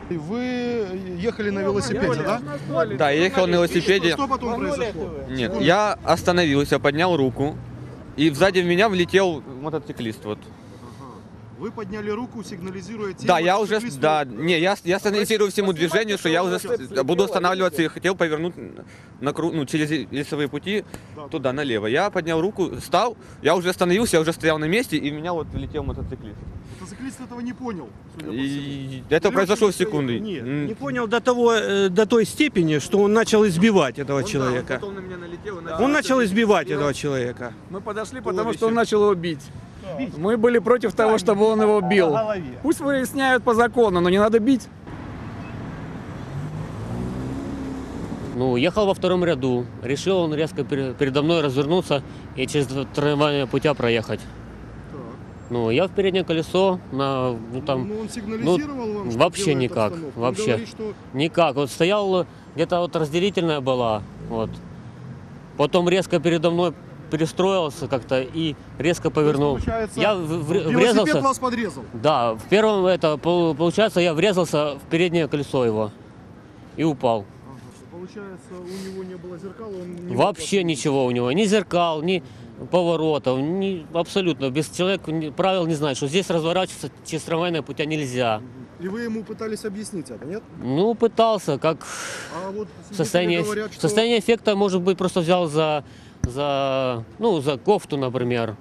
Вы ехали на велосипеде, да? Да, я ехал на велосипеде. Что потом произошло? Нет, я остановился, поднял руку, и сзади в меня влетел мотоциклист. Вот. Вы подняли руку, сигнализируя тем, Да, я уже, да, не, я сигнализирую всему движению, что я уже буду останавливаться и хотел повернуть через лесовые пути туда, налево. Я поднял руку, встал, я уже остановился, я уже стоял на месте, и в меня вот влетел мотоциклист. Мотоциклист этого не понял. И это произошло в секунды. Не понял до той степени, что он начал избивать этого человека. Он начал избивать этого человека. Мы подошли, потому что он начал его бить. Мы были против того, чтобы он его бил. Пусть выясняют по закону, но не надо бить. Ну, ехал во втором ряду. Решил он резко передо мной развернуться и через трамвайные путя проехать. Ну, я в переднее колесо, он сигнализировал вам, что вообще никак, вообще. Говорит, что... Никак. Вот стоял, где-то вот разделительная была, вот. Потом резко передо мной перестроился как-то и резко повернул. Я врезался. Велосипед вас подрезал? Да, в первом получается, я врезался в переднее колесо его и упал. Получается, у него не было зеркал, он не вообще ничего у него, ни зеркал, ни поворотов, абсолютно. Без человека правил не знает, что здесь разворачиваться через трамвайные путя нельзя. И вы ему пытались объяснить это, нет? Ну, пытался, как вот состояние эффекта, может быть, просто взял за кофту, например.